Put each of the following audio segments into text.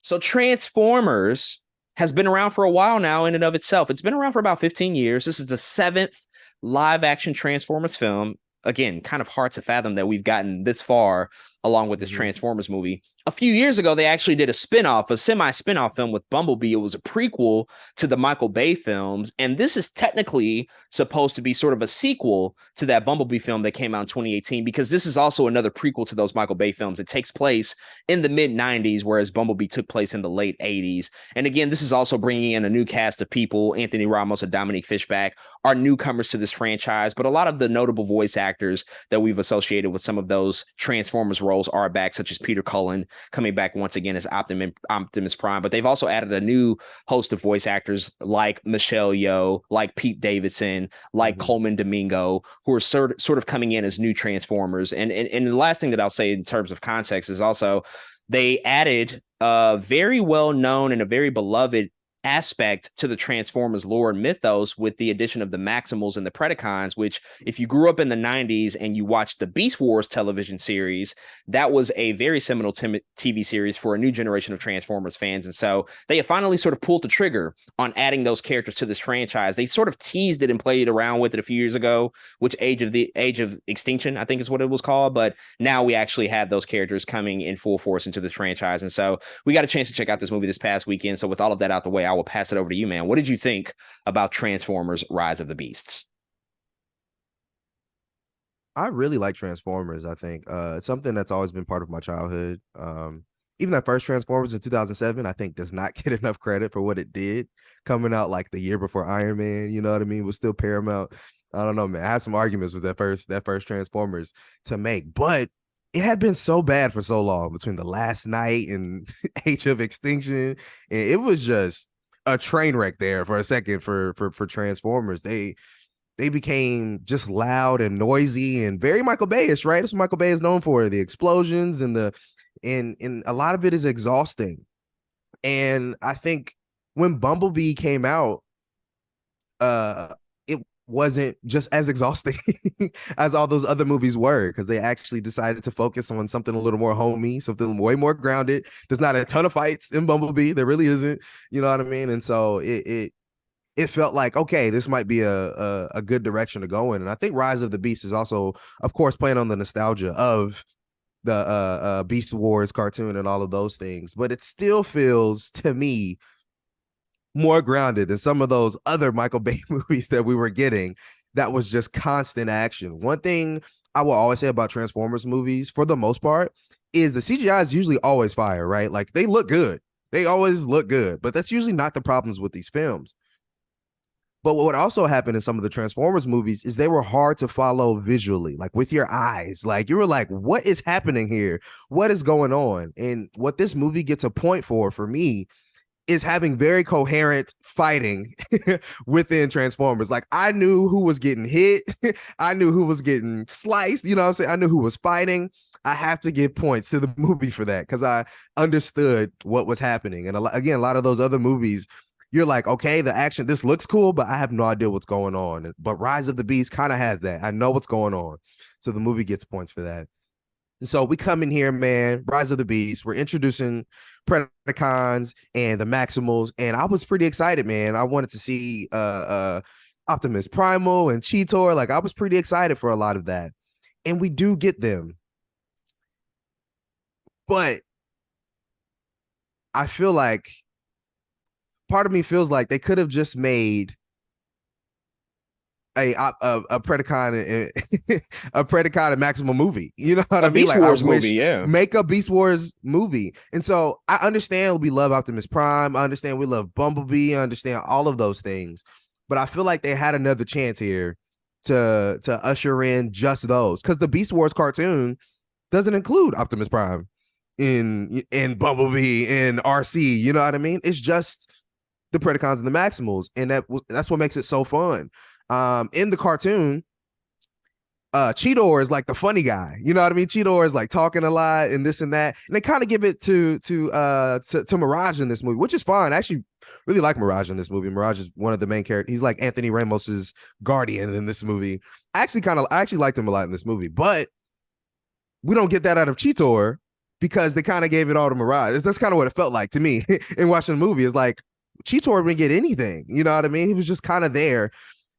So Transformers has been around for a while now in and of itself. It's been around for about 15 years. This is the seventh live action Transformers film. Again, kind of hard to fathom that we've gotten this far along with this Hmm. Transformers movie. A few years ago, they actually did a spinoff, a semi-spinoff film with Bumblebee. It was a prequel to the Michael Bay films, and this is technically supposed to be sort of a sequel to that Bumblebee film that came out in 2018, because this is also another prequel to those Michael Bay films. It takes place in the mid 90s, whereas Bumblebee took place in the late 80s. And again, this is also bringing in a new cast of people. Anthony Ramos and Dominique Fishback are newcomers to this franchise, but a lot of the notable voice actors that we've associated with some of those Transformers roles are back, such as Peter Cullen coming back once again as Optimus Prime. But they've also added a new host of voice actors like Michelle Yeoh, like Pete Davidson, like Hmm. Coleman Domingo, who are sort of coming in as new Transformers. And the last thing that I'll say in terms of context is also they added a very well known and a very beloved aspect to the Transformers lore and mythos with the addition of the Maximals and the Predacons, which, if you grew up in the 90s and you watched the Beast Wars television series, that was a very seminal TV series for a new generation of Transformers fans. And so they have finally sort of pulled the trigger on adding those characters to this franchise. They sort of teased it and played around with it a few years ago, which Age of Extinction, I think is what it was called. But now we actually have those characters coming in full force into this franchise. And so we got a chance to check out this movie this past weekend. So with all of that out the way, I will pass it over to you, man. What did you think about Transformers Rise of the Beasts? I really like Transformers. I think it's something that's always been part of my childhood. Even that first Transformers in 2007, I think does not get enough credit for what it did, coming out like the year before Iron Man. You know what I mean? Was still Paramount. I don't know, man. I had some arguments with that first Transformers to make, but it had been so bad for so long between the Last Night and Age of Extinction, and it was just a train wreck there for a second for Transformers. They became just loud and noisy and very Michael Bayish, right? That's what Michael Bay is known for, the explosions and a lot of it is exhausting. And I think when Bumblebee came out, it wasn't just as exhausting as all those other movies were, because they actually decided to focus on something a little more homey, something way more grounded. There's not a ton of fights in Bumblebee. There really isn't. You know what I mean? And so it felt like, okay, this might be a good direction to go in. And I think Rise of the Beast is also, of course, playing on the nostalgia of the Beast Wars cartoon and all of those things. But it still feels to me more grounded than some of those other Michael Bay movies that we were getting that was just constant action. One thing I will always say about Transformers movies, for the most part, is the CGI is usually always fire, right? Like they look good. They always look good, but that's usually not the problems with these films. But what also happened in some of the Transformers movies is they were hard to follow visually, like with your eyes. Like you were like, what is happening here? What is going on? And what this movie gets a point for me, is having very coherent fighting within Transformers. Like I knew who was getting hit. I knew who was getting sliced. You know what I'm saying? I knew who was fighting. I have to give points to the movie for that, because I understood what was happening. And again, a lot of those other movies, you're like, okay, the action, this looks cool, but I have no idea what's going on. But Rise of the Beast kind of has that. I know what's going on. So the movie gets points for that. And so we come in here, man, Rise of the Beast. We're introducing Predacons and the Maximals. And I was pretty excited, man. I wanted to see Optimus Primal and Cheetor. Like I was pretty excited for a lot of that. And we do get them. But I feel like part of me feels like they could have just made a Predacon a Predacon and Maximum movie. You know what A I mean? Beast Like Wars movie, yeah. make a Beast Wars movie. And so I understand we love Optimus Prime. I understand we love Bumblebee. I understand all of those things. But I feel like they had another chance here to usher in just those, because the Beast Wars cartoon doesn't include Optimus Prime in Bumblebee in RC. You know what I mean? It's just the Predacons and the Maximals, and that's what makes it so fun. In the cartoon, Cheetor is like the funny guy. You know what I mean? Cheetor is like talking a lot and this and that, and they kind of give it to Mirage in this movie, which is fine. I actually really like Mirage in this movie. Mirage is one of the main characters. He's like Anthony Ramos's guardian in this movie. I actually liked him a lot in this movie, but we don't get that out of Cheetor, because they kind of gave it all to Mirage. That's kind of what it felt like to me in watching the movie. It's like Cheetor didn't get anything. You know what I mean? He was just kind of there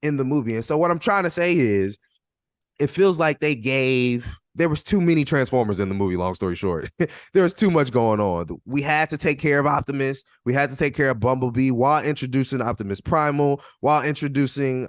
in the movie. And so what I'm trying to say is it feels like there was too many Transformers in the movie, long story short. There was too much going on. We had to take care of Optimus. We had to take care of Bumblebee while introducing Optimus Primal, while introducing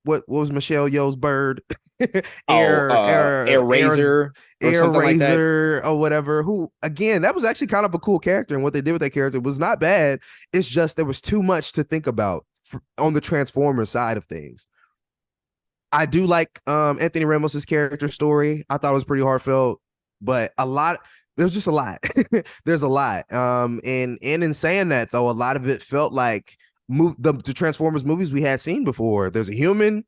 what was Michelle Yeoh's bird? Air Razor or Air something like that. Razor or whatever. Who again, that was actually kind of a cool character, and what they did with that character was not bad. It's just there was too much to think about on the Transformers side of things. I do like Anthony Ramos's character story. I thought it was pretty heartfelt, but there's just a lot. There's a lot. And in saying that though, a lot of it felt like the Transformers movies we had seen before. There's a human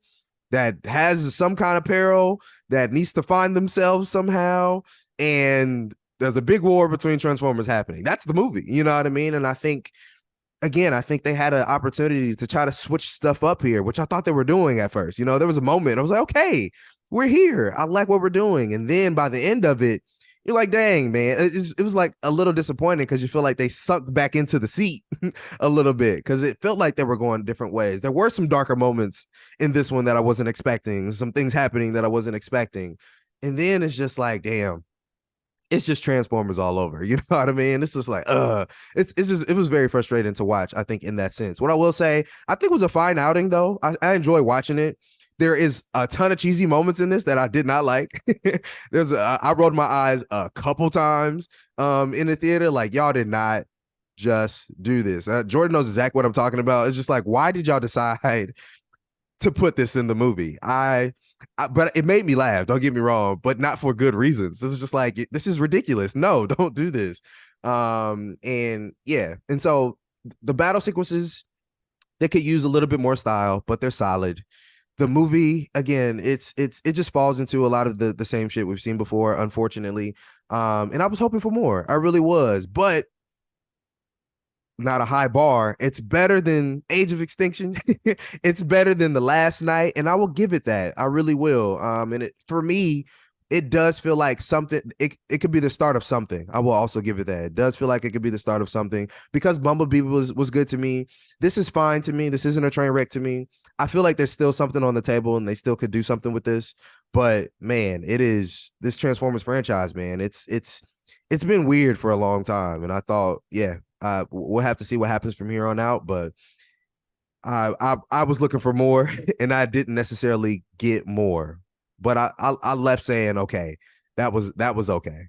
that has some kind of peril that needs to find themselves somehow, and there's a big war between Transformers happening. That's the movie, you know what I mean? And I think they had an opportunity to try to switch stuff up here, which I thought they were doing at first. You know, there was a moment I was like, okay, we're here. I like what we're doing. And then by the end of it, you're like, dang, man, it was like a little disappointing because you feel like they sunk back into the seat a little bit because it felt like they were going different ways. There were some darker moments in this one that I wasn't expecting, some things happening that I wasn't expecting. And then it's just like, damn, it's just Transformers all over. You know what I mean? It's just like, it was very frustrating to watch, I think, in that sense. What I will say, I think it was a fine outing, though. I enjoy watching it. There is a ton of cheesy moments in this that I did not like. I rolled my eyes a couple times in the theater. Like, y'all did not just do this. Jordan knows exactly what I'm talking about. It's just like, why did y'all decide to put this in the movie? But it made me laugh, don't get me wrong, but not for good reasons. It was just like, this is ridiculous. No, don't do this. And so the battle sequences, they could use a little bit more style, but they're solid. The movie, again, it just falls into a lot of the same shit we've seen before, unfortunately. And I was hoping for more. I really was, but not a high bar. It's better than Age of Extinction. It's better than The Last Night, and I will give it that. I really will. And for me, it does feel like something. It could be the start of something. I will also give it that. It does feel like it could be the start of something because Bumblebee was good to me. This is fine to me. This isn't a train wreck to me. I feel like there's still something on the table, and they still could do something with this. But man, it is this Transformers franchise, man. It's been weird for a long time, and I thought, we'll have to see what happens from here on out, but I was looking for more and I didn't necessarily get more, but I left saying, okay, that was okay.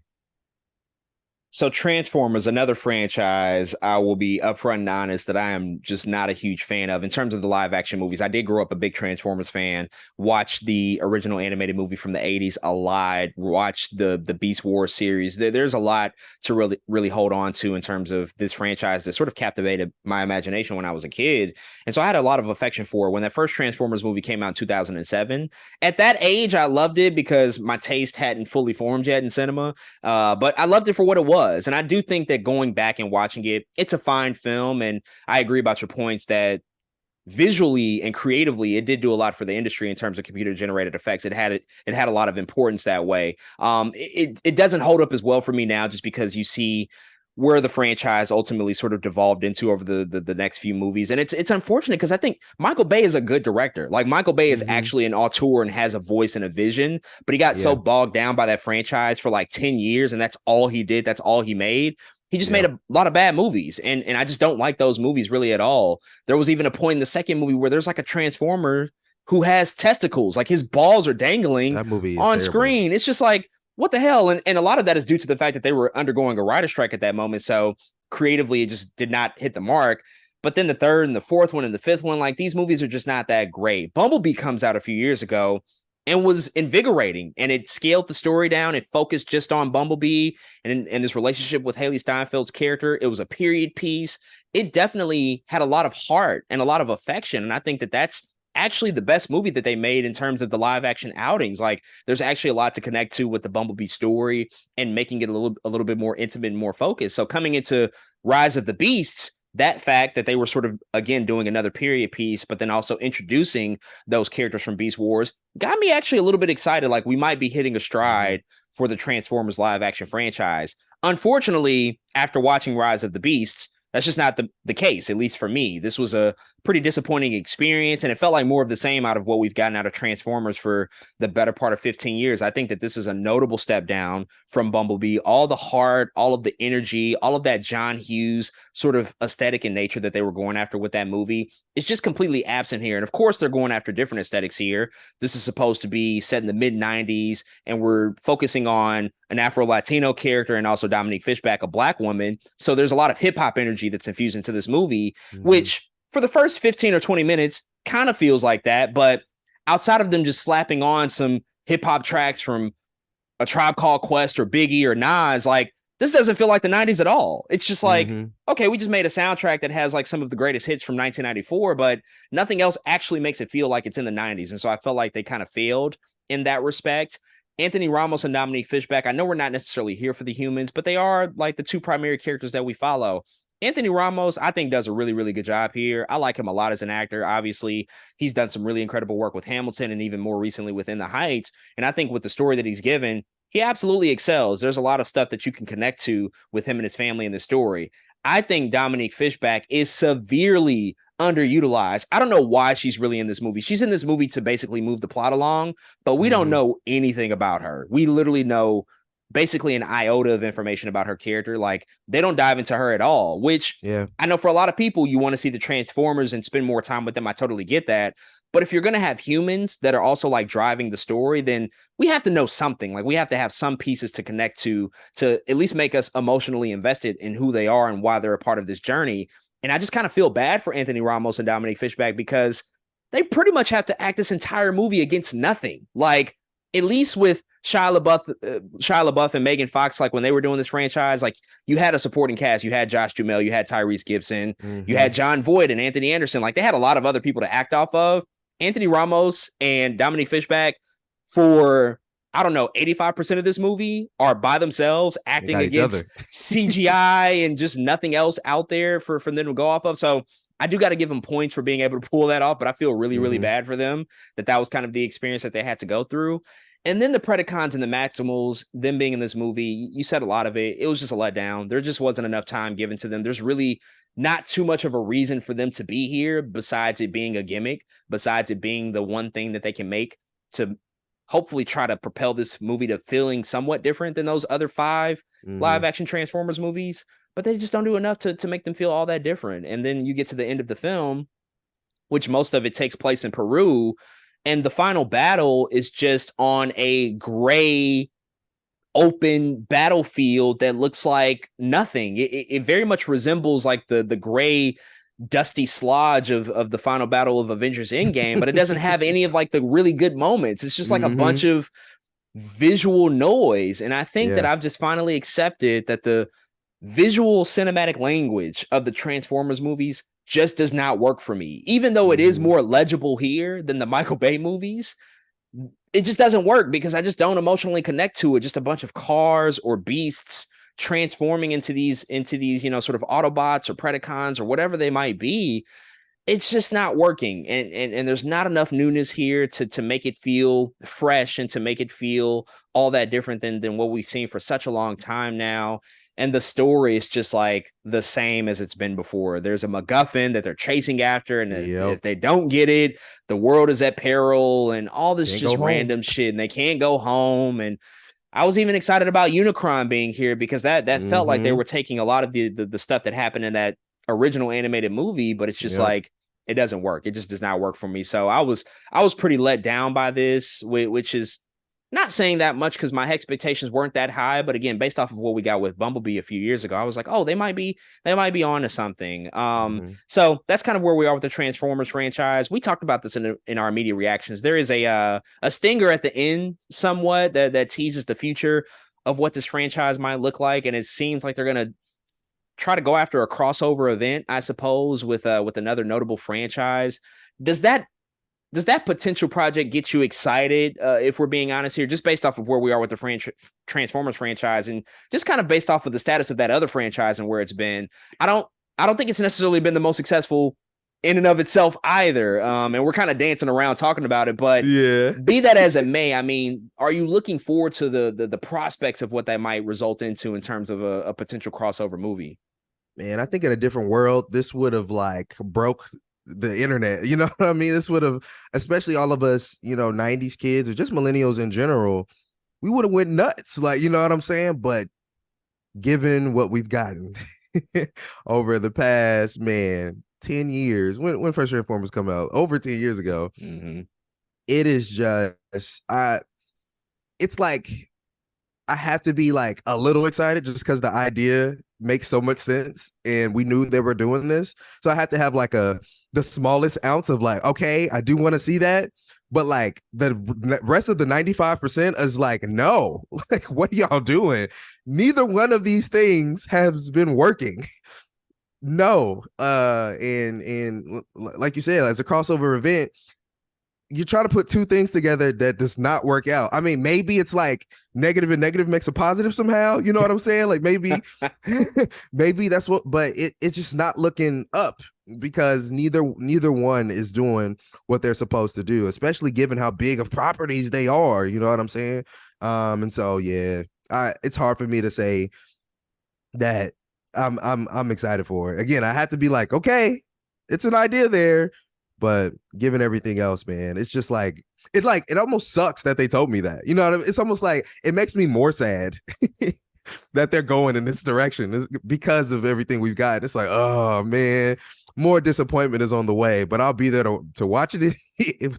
So Transformers, another franchise, I will be upfront and honest that I am just not a huge fan of in terms of the live action movies. I did grow up a big Transformers fan, watched the original animated movie from the 80s a lot, watched the Beast Wars series. There's a lot to really hold on to in terms of this franchise that sort of captivated my imagination when I was a kid. And so I had a lot of affection for it. When that first Transformers movie came out in 2007, at that age, I loved it because my taste hadn't fully formed yet in cinema. But I loved it for what it was. And I do think that going back and watching it, it's a fine film. And I agree about your points that visually and creatively, it did do a lot for the industry in terms of computer generated effects. It had a lot of importance that way. It doesn't hold up as well for me now just because you see where the franchise ultimately sort of devolved into over the next few movies. And it's unfortunate because I think Michael Bay is a good director. Like Michael Bay is actually an auteur and has a voice and a vision, but he got so bogged down by that franchise for like 10 years. And that's all he did. That's all he made. He just made a lot of bad movies. And I just don't like those movies really at all. There was even a point in the second movie where there's like a Transformer who has testicles, like his balls are dangling on screen. It's just like, what the hell? And a lot of that is due to the fact that they were undergoing a writer strike at that moment. So creatively, it just did not hit the mark. But then the third and the fourth one and the fifth one, like these movies are just not that great. Bumblebee comes out a few years ago and was invigorating, and it scaled the story down. It focused just on Bumblebee and this relationship with Haley Steinfeld's character. It was a period piece. It definitely had a lot of heart and a lot of affection. And I think that that's actually the best movie that they made in terms of the live action outings. Like there's actually a lot to connect to with the Bumblebee story and making it a little bit more intimate and more focused. So coming into Rise of the Beasts, that fact that they were sort of, again, doing another period piece, but then also introducing those characters from Beast Wars got me actually a little bit excited. Like we might be hitting a stride for the Transformers live action franchise. Unfortunately, after watching Rise of the Beasts, that's just not the case, at least for me. This was a pretty disappointing experience, and it felt like more of the same out of what we've gotten out of Transformers for the better part of 15 years. I think that this is a notable step down from Bumblebee. All the heart, all of the energy, all of that John Hughes sort of aesthetic in nature that they were going after with that movie is just completely absent here. And of course, they're going after different aesthetics here. This is supposed to be set in the mid-90s, and we're focusing on an Afro-Latino character and also Dominique Fishback, a black woman. So there's a lot of hip-hop energy that's infused into this movie, which for the first 15 or 20 minutes kind of feels like that. But outside of them just slapping on some hip-hop tracks from A Tribe Called Quest or Biggie or Nas, like, this doesn't feel like the 90s at all. It's just like, okay, we just made a soundtrack that has like some of the greatest hits from 1994, but nothing else actually makes it feel like it's in the 90s. And so I felt like they kind of failed in that respect. Anthony Ramos and Dominique Fishback, I know we're not necessarily here for the humans, but they are like the two primary characters that we follow. Anthony Ramos, I think, does a really, really good job here. I like him a lot as an actor. Obviously, he's done some really incredible work with Hamilton and even more recently within the Heights. And I think with the story that he's given, he absolutely excels. There's a lot of stuff that you can connect to with him and his family in the story. I think Dominique Fishback is severely underutilized. I don't know why she's really in this movie. She's in this movie to basically move the plot along, but we don't know anything about her. We literally know basically an iota of information about her character. Like, they don't dive into her at all, which I know for a lot of people, you want to see the Transformers and spend more time with them. I totally get that. But if you're going to have humans that are also like driving the story, then we have to know something. Like, we have to have some pieces to connect to at least make us emotionally invested in who they are and why they're a part of this journey. And I just kind of feel bad for Anthony Ramos and Dominique Fishback because they pretty much have to act this entire movie against nothing. Like, at least with Shia LaBeouf and Megan Fox, like when they were doing this franchise, like, you had a supporting cast. You had Josh Duhamel, you had Tyrese Gibson, you had John Voight and Anthony Anderson. Like, they had a lot of other people to act off of. Anthony Ramos and Dominique Fishback, for, I don't know, 85% of this movie are by themselves acting against CGI and just nothing else out there for them to go off of. So I do got to give them points for being able to pull that off, but I feel really, really bad for them that was kind of the experience that they had to go through. And then the Predacons and the Maximals, them being in this movie, you said a lot of it. It was just a letdown. There just wasn't enough time given to them. There's really not too much of a reason for them to be here besides it being a gimmick, besides it being the one thing that they can make to hopefully try to propel this movie to feeling somewhat different than those other 5 live action Transformers movies. But they just don't do enough to make them feel all that different. And then you get to the end of the film, which most of it takes place in Peru, and the final battle is just on a gray, open battlefield that looks like nothing. It very much resembles like the gray, dusty slodge of the final battle of Avengers Endgame, but it doesn't have any of like the really good moments. It's just like a bunch of visual noise. And I think that I've just finally accepted that the visual cinematic language of the Transformers movies just does not work for me. Even though it is more legible here than the Michael Bay movies, it just doesn't work because I just don't emotionally connect to it. Just a bunch of cars or beasts transforming into these, you know, sort of Autobots or Predacons or whatever they might be. It's just not working. And there's not enough newness here to make it feel fresh and to make it feel all that different than what we've seen for such a long time now. And the story is just like the same as it's been before. There's a MacGuffin that they're chasing after. And if they don't get it, the world is at peril and all this just random shit. And they can't go home. And I was even excited about Unicron being here because that felt like they were taking a lot of the stuff that happened in that original animated movie. But it's just like, it doesn't work. It just does not work for me. So I was pretty let down by this, which is not saying that much because my expectations weren't that high, but again, based off of what we got with Bumblebee a few years ago, I was like, oh, they might be on to something. So that's kind of where we are with the Transformers franchise. We talked about this in our immediate reactions. There is a stinger at the end somewhat that teases the future of what this franchise might look like, and it seems like they're gonna try to go after a crossover event, I suppose, with another notable franchise. Does that potential project get you excited, if we're being honest here, just based off of where we are with the Transformers franchise and just kind of based off of the status of that other franchise and where it's been? I don't think it's necessarily been the most successful in and of itself either. And we're kind of dancing around talking about it, but Yeah. be that as it may, I mean, are you looking forward to the prospects of what that might result into in terms of a potential crossover movie? Man, I think in a different world, this would have like broke the internet. You know what I mean? This would have, especially all of us, 90s kids or just millennials in general, we would have went nuts. Like, you know what I'm saying? But given what we've gotten over the past, man, 10 years, when First Transformers come out, over 10 years ago, it is just it's like I have to be like a little excited just because the idea makes so much sense and we knew they were doing this. So I had to have like the smallest ounce of like, okay, I do want to see that. But like the rest of the 95% is like, no, like what are y'all doing? Neither one of these things has been working. No. And like you said, as a crossover event, you try to put two things together that does not work out. I mean, maybe it's like negative and negative makes a positive somehow. You know what I'm saying? Like maybe, maybe that's what, but it's just not looking up because neither one is doing what they're supposed to do, especially given how big of properties they are. You know what I'm saying? And so yeah, it's hard for me to say that I'm excited for it. Again, I have to be like, okay, it's an idea there. But given everything else, man, it's just like it almost sucks that they told me that. You know what I mean? It's almost like it makes me more sad that they're going in this direction because of everything we've got. It's like, oh man, more disappointment is on the way. But I'll be there to watch it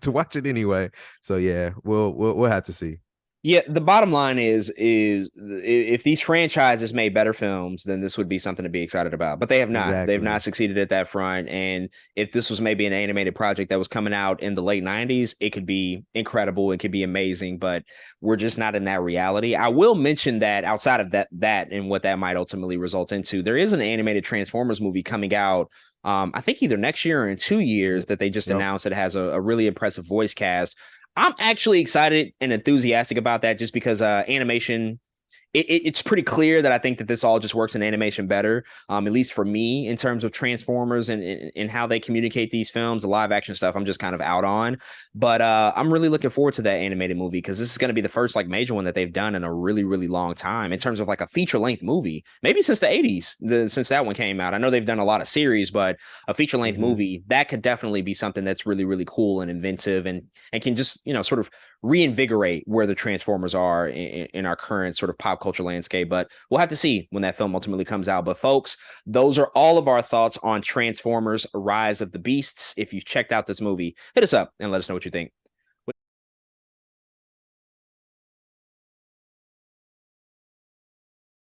to watch it anyway. So yeah, we'll have to see. Yeah, the bottom line is if these franchises made better films, then this would be something to be excited about. But they have not. Exactly. They've not succeeded at that front. And if this was maybe an animated project that was coming out in the late 90s, it could be incredible. It could be amazing, but we're just not in that reality. I will mention that outside of that and what that might ultimately result into, there is an animated Transformers movie coming out. I think either next year or in 2 years that they just announced. It has a really impressive voice cast. I'm actually excited and enthusiastic about that just because animation, it's pretty clear that I think that this all just works in animation better, at least for me, in terms of Transformers and how they communicate these films. The live action stuff I'm just kind of out on. But I'm really looking forward to that animated movie because this is going to be the first like major one that they've done in a really, really long time in terms of like a feature length movie, maybe since the 80s, since that one came out. I know they've done a lot of series, but a feature length movie, that could definitely be something that's really, really cool and inventive and can just, sort of reinvigorate where the Transformers are in our current sort of pop culture landscape. But we'll have to see when that film ultimately comes out. But folks, those are all of our thoughts on Transformers Rise of the Beasts. If you've checked out this movie, hit us up and let us know what you think.